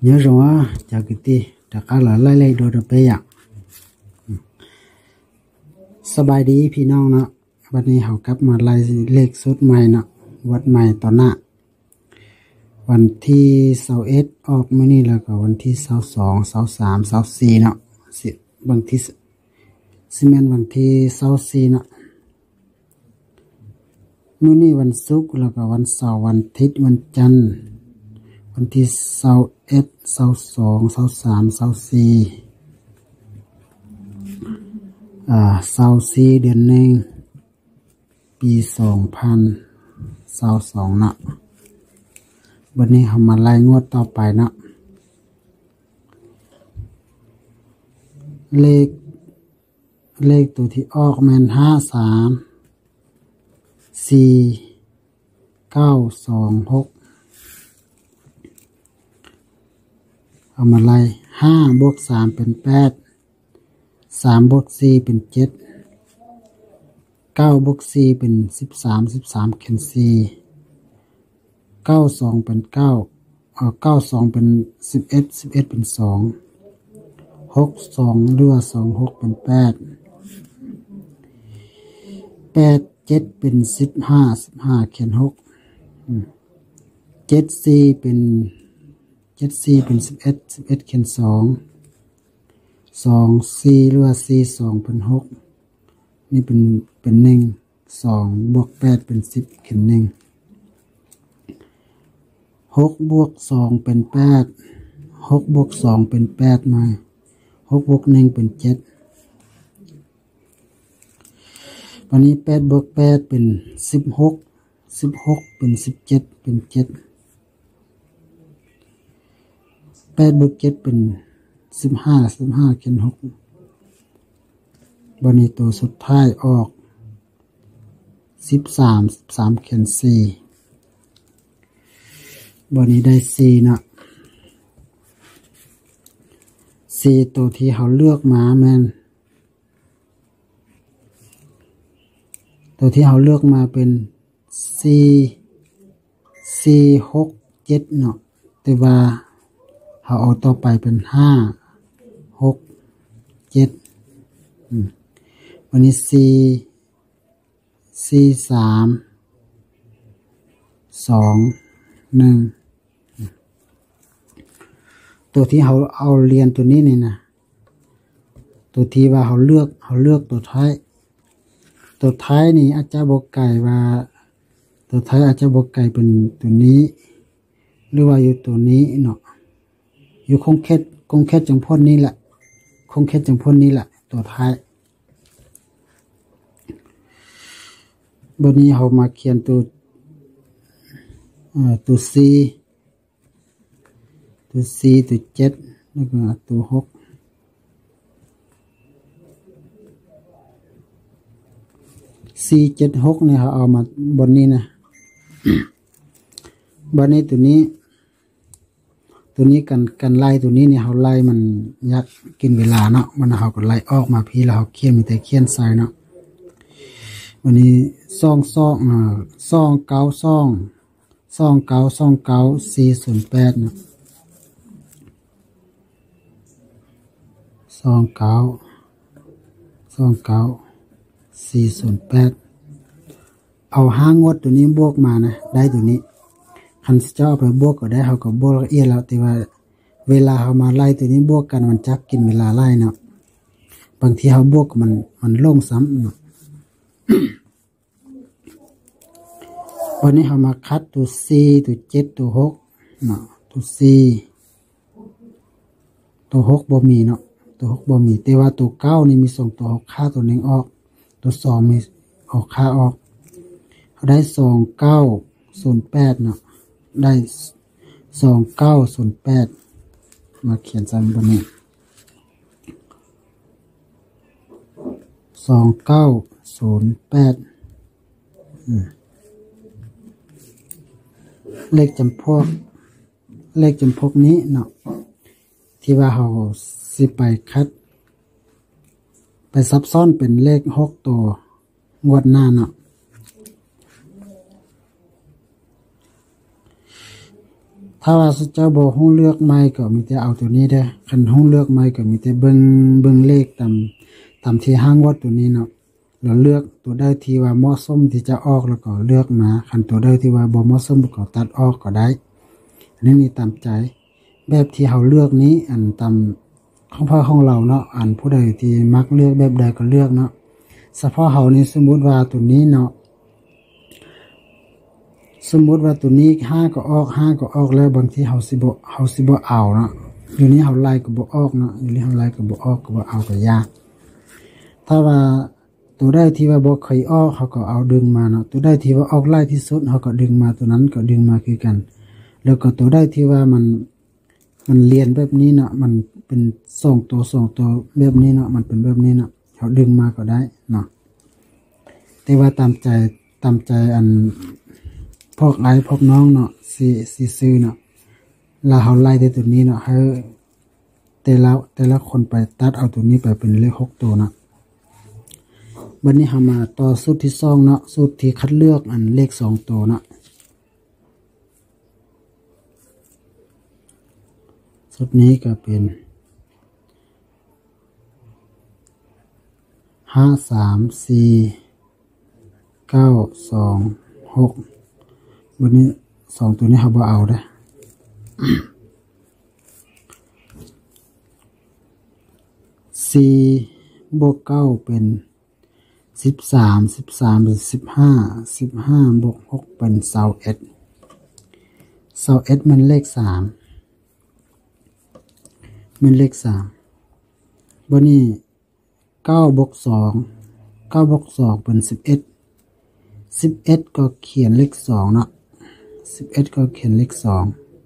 nhớ rồi chào cái ti đã cá là lấy đồ được bây giờสบายดีพี่น้องเนาะวันนี้เขากลับมาไล่เลขสุดใหม่เนาะวัดใหม่ต่อหน้าวันที่21ออกมื้อนี้แล้วก็วันที่22 23 24เนาะสิบางที่สิแม่นวันที่24เนาะมื้อนี้วันศุกร์แล้วก็วันเสาร์วันอาทิตย์วันจันทร์วันที่21 22 23 2424เดือน1ปี2022เนาะวันนี้เรามาไล่งวดต่อไปเนาะเลขตัวที่ออกแม่น53 4 9 2 6เอามาไล่5 + 3 เป็น 8 3 + 4 เป็น 7 9 + 4 เป็น 13 13เขียน4 9 2 เป็น 9 9 2 เป็น 11 11 เป็น 2 6 2 หรือว่า2 6 เป็น 8 8 7 เป็น 15 15เขียน6 7 4 เป็น 7 4 เป็น 11 11เขียน2 2 4หรือว่า4 2 เป็น 6นี่เป็น1 2 + 8 เป็น 10เขียน1 6 + 2 เป็น 8 6 + 2 เป็น 8มา6 + 1 เป็น 7วันนี้8 + 8 เป็น 16 16 เป็น 17 เป็น 7 8 + 7 เป็น 15 15เขียน6วันนี้ตัวสุดท้ายออก13 13เขียน4วันนี้ได้4เนาะ4ตัวที่เขาเลือกมาแม่นตัวที่เขาเลือกมาเป็น4 4 6 7เนาะแต่ว่าเขาเอาต่อไปเป็น5 6 7วันนี้4 3 2 1ตัวที่เขาเอาเรียนตัวนี้นี่นะตัวที่ว่าเขาเลือกตัวท้ายนี่อาจจะบอกไก่ว่าตัวท้ายอาจจะบอกไก่เป็นตัวนี้หรือว่าอยู่ตัวนี้เนาะอยู่คงแค่จังพ่นนี้แหละคงแค่จังพ่นนี้แหละตัวท้ายบนนี้เขามาเขียนตัวC ตัว 7แล้วก็ตัว 6 4 7 6เนี่ยเขาเอามาบนนี้นะ บนนี้ตัวนี้กันไล่ตัวนี้เนี่ยเขาไล่มันยักกินเวลาเนาะมันเขาก็ไล่ออกมาพี่แล้วเขาเขียนมีแต่เขียนใส่เนาะวันนี้2 9 408เนาะ408เอา5 งวดตัวนี้บวกมานะได้ตัวนี้คันเจ้าไปบวกก็ได้เขาก็บวกละเอียดแล้วแต่ว่าเวลาเขามาไล่ตัวนี้บวกกันมันจักกินเวลาไล่เนาะบางทีเขาบวกมันลงซ้ำเนาะ วันนี้เขามาคัดตัว 4 ตัว 7 ตัว 6เนาะตัว 4 ตัว 6บ่มีเนาะตัว 6บ่มีแต่ว่าตัว 9นี่มีส่งตัว6ค่าตัว1ออกตัว2มีออกค่าออกเขาได้2908เนาะได้2908มาเขียนซ้ำบนนี้2908เลขจำพวกนี้เนาะที่ว่าเขาสิไปคัดไปซับซ้อนเป็นเลข6ตัวงวดหน้าเนาะ ถ้าว่าเจ้าบ่ฮู้เลือกไม้ก็มีแต่เอาตัวนี้เด้อคันฮู้เลือกไม้ก็มีแต่เบิ่งเลขตามที่ห้างวัดตัวนี้เนาะแล้วเลือกตัวได้ที่ว่าเหมาะสมที่จะออกแล้วก็เลือกมาคันตัวได้ที่ว่าบ่เหมาะสมก็ตัดออกก็ได้อันนี้นี่ตามใจแบบที่เฮาเลือกนี้อันตามของพ่อของเราเนาะอันผู้ใดที่มักเลือกแบบใดก็เลือกเนาะเฉพาะเฮานี่สมมุติว่าตัวนี้เนาะสมมุติว่าตัวนี้5ก็ออก5ก็ออกแล้วบางทีเฮาสิบ่เอาเนาะอยู่นี้เฮาไล่ก็บ่ออกเนาะอยู่นี้เฮาไล่ก็บ่ออกก็บ่เอาก็ยากถ้าว่าตัวได้ที่ว่าบ่เคยออกเขาก็เอาดึงมาเนาะตัวได้ที่ว่าออกไล่ที่สุดเขาก็ดึงมาตัวนั้นก็ดึงมาคือกันแล้วก็ตัวได้ที่ว่ามันเรียนแบบนี้เนาะมันเป็น2 ตัวแบบนี้เนาะมันเป็นแบบนี้เนาะเขาดึงมาก็ได้เนาะแต่ว่าตามใจอันพวกพวกน้องเนาะสิซื้อเนาะแล้วเขาไล่ได้ตัวนี้เนาะให้แต่ละคนไปตัดเอาตัวนี้ไปเป็นเลข6ตัวเนาะวันนี้เรามาต่อสูตรที่2เนาะสูตรที่คัดเลือกอันเลข2ตัวเนาะสูตรนี้ก็เป็น5 3 4 9 2 6วันนี้2ตัวนี้เราบ่เอาเด้อ4 บวก 9เป็น13เป็น15บวก6เป็น21มันเลข3มันเลข3บัดนี้9บวก2เป็น11ก็เขียนเลข2เนาะ11ก็เขียนเลข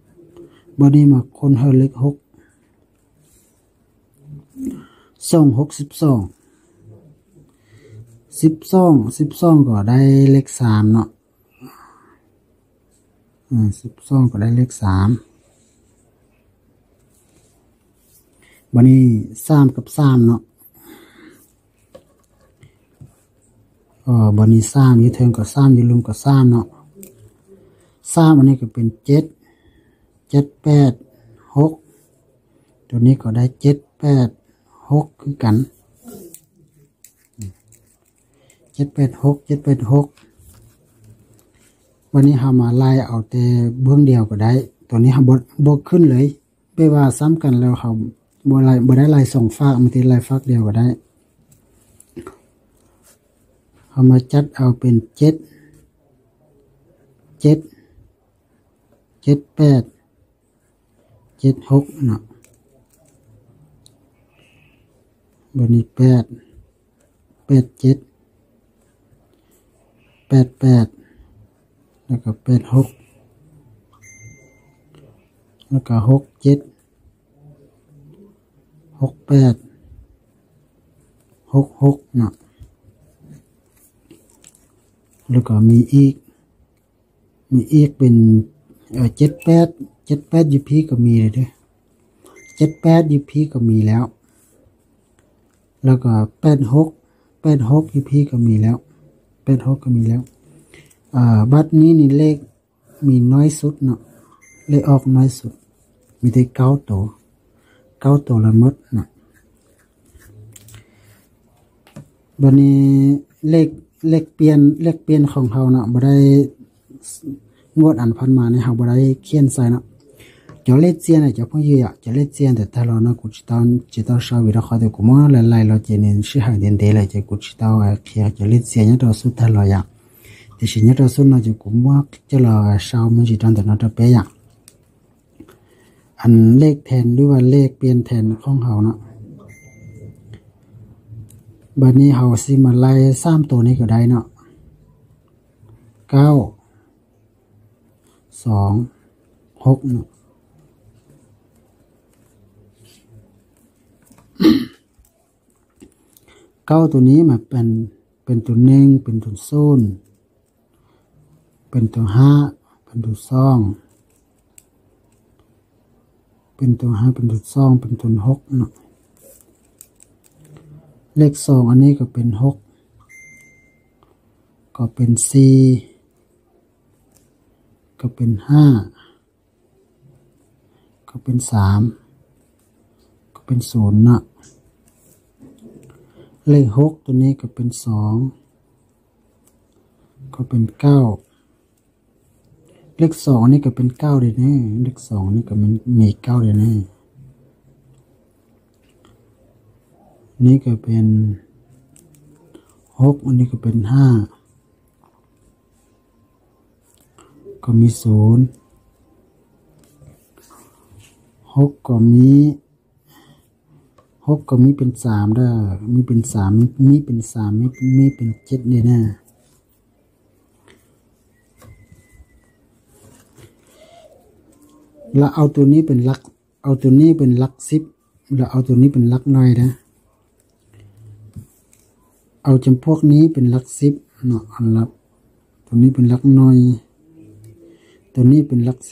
2บัดนี้มาคนให้เลข6 12ก็ได้เลข3เนาะ12ก็ได้เลข3บัดนี้3กับ3เนาะบัดนี้3อยู่เทิงกับ3อยู่ลุมกับ3เนาะ3อันนี้ก็เป็น7 8 6ตัวนี้ก็ได้7 8 6คือกัน786วันนี้เรามาไล่เอาแต่เบื้องเดียวก็ได้ตัวนี้เราบ่ขึ้นเลยไปว่าซ้ำกันแล้วเขาบ่ได้ไล่ส่งฝากมันที่ไล่ฝากเดียวก็ได้เอามาจัดเอาเป็น7 8 7 6เนาะบัดนี้8 7 8แล้วก็86แล้วก็67 68 66เนาะแล้วก็มีอีกเป็น78ยูพีก็มีเลยเด้อ78ยูพีก็มีแล้วแล้วก็86ยูพีก็มีแล้ว86ก็มีแล้วบัดนี้นี่เลขมีน้อยสุดเนาะเลขออกน้อยสุดมีแต่9ตัวละหมดเนาะบัดนี้เลขเปลี่ยนของเฮาเนาะบ่ได้งวดอันพันมาเนี่ยเฮาบ่ได้เขียนใส่เนาะ就来见了，就朋友呀，就来见的，他老那估知道稍微的好的，估摸来了今年是还点得了，就估知道就来见人家说他老呀，但是人家说那就估摸就了稍没是长的那这白呀，อันเลขแทนหรือว่าเลขเปลี่ยนแทนของเฮาเนาะบัดนี้เฮาสิมาไล่3ตัวนี้ก็ได้เนาะ9 2 6เนาะ9ตัวนี้มาเป็นตัว1เป็นตัว0เป็นตัว5เป็นตัว2เป็นตัว5เป็นตัว2เป็นตัว6เนาะเลข2อันนี้ก็เป็น6ก็เป็น4ก็เป็น5 ก็เป็น3ก็เป็น0เนาะเลข6ตัวนี้ก็เป็น2ก็เป็น9เลข2นี่ก็เป็น9เลยแน่เลข2นี่ก็มันมี9เลยแน่นี่ก็เป็น6อันนี้ก็เป็น5ก็มี0 6ก็มีเป็น3ได้มีเป็น3มีเป็น3มีเป็น7เนี่ยนะแล้วเอาตัวนี้เป็นหลักเอาตัวนี้เป็นหลัก10แล้วเอาตัวนี้เป็นหลักน้อยนะเอาจำพวกนี้เป็นหลัก10เนาะอันละตัวนี้เป็นหลักน้อยตัวนี้เป็นหลัก10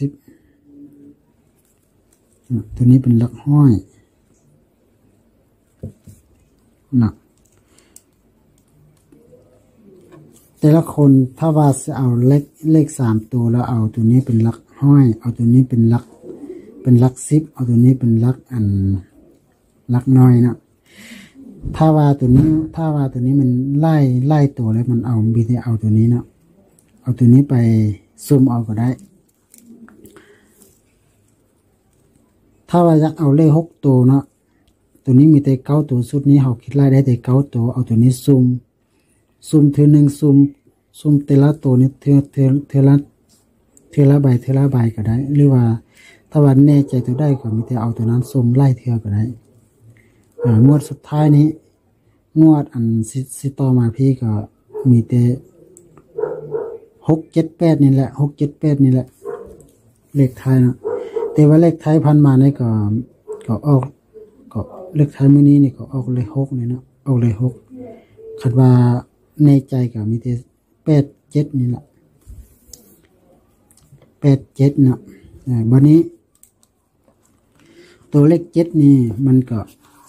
ตัวนี้เป็นหลักห้อยนะแต่ละคนถ้าว่าจะเอาเลข3ตัวแล้วเอาตัวนี้เป็นหลักห้อยเอาตัวนี้เป็นหลัก10เอาตัวนี้เป็นหลักน้อยนะถ้าว่าตัวนี้มันไล่ตัวแล้วมันเอาบีทีเอาตัวนี้นะเอาตัวนี้ไปซุ่มเอาก็ได้ถ้าว่าอยากเอาเลข6ตัวเนาะตัวนี้มีแต่9ตัวสุดนี้เขาคิดไล่ได้แต่9ตัวเอาตัวนี้ซุ่มเทื่อนึงซุ่มแต่ละตัวนี้เทื่อละใบก็ได้หรือว่าถ้าว่าแน่ใจตัวได้ก็มีแต่เอาตัวนั้นซุ่มไล่เทื่อก็ได้งวดสุดท้ายนี้งวดอันสิต่อมาพี่ก็มีแต่6 7 8นี่แหละ6 7 8นี่แหละเลขท้ายนะแต่ว่าเลขท้ายพันมานี่ก็ออกก็เลขท้ายมื้อนี้นี่ก็ออกเลข6นี่เนาะออกเลข6คันว่าในใจก็มีแต่8 7นี่แหละ8 7เนาะบัดนี้ตัวเลข7นี่มันก็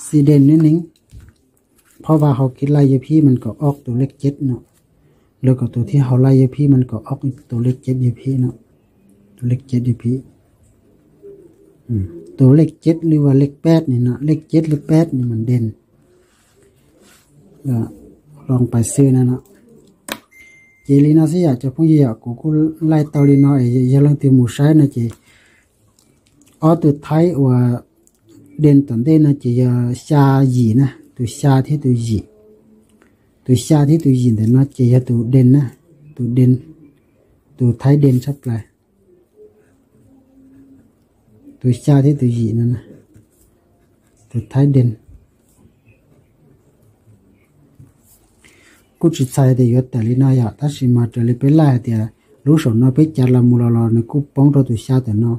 สีเด่นนิดนึงเพราะว่าเขาคิดไล่ยพี่มันก็ออกตัวเลข7เนาะแล้วก็ตัวที่เขาไล่ยพี่มันก็ออกตัวเลข7ยพี่เนาะตัวเลข7ยพี่ตัวเลข7หรือว่าเลข8นี่นะเลข7หรือ8นี่มันเด่นลองไปซื้อนะเนาะเจลีน่าสิอยากจะพูดอยากกูไล่ตอลีน้อยอย่าลองตีหมูใช้นะเจอ๋อตัวไทยว่าเด่นตอนเด่นนะเจจะชาหยีนะตัวชาที่ตัวหยีแต่นะเจจะตัวเด่นนะตัวเด่นตัวไทยเด่นชับเลยตัวชาที่ตัวหยีนั่นนะตัวไทยเด่นกูจิตใจเดียวแต่ลีน่าอยากถ้าสิมาจะเลยไปไล่เดียรู้สนนอไปจัดละมูลลอในกูป้องตัวชาแต่นอ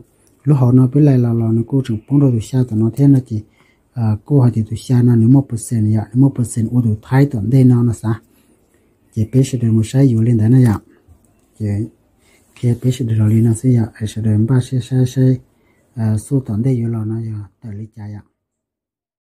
รู้หอนอไปไล่ละลอในกูจึงป้องตัวชาแต่นอเท่านั้นจีกูหาตัวชานั่น1%อยาก1%อุดไทยตอนได้นอนนะซะเจเปชเดมุใช้อยู่เล่นได้นะอยากเจเคเปชเดลีน่าสิอยากเอชเดมบ้าใช้สู้ตอนได้อยู่รอนะอยากแต่ลิจายาก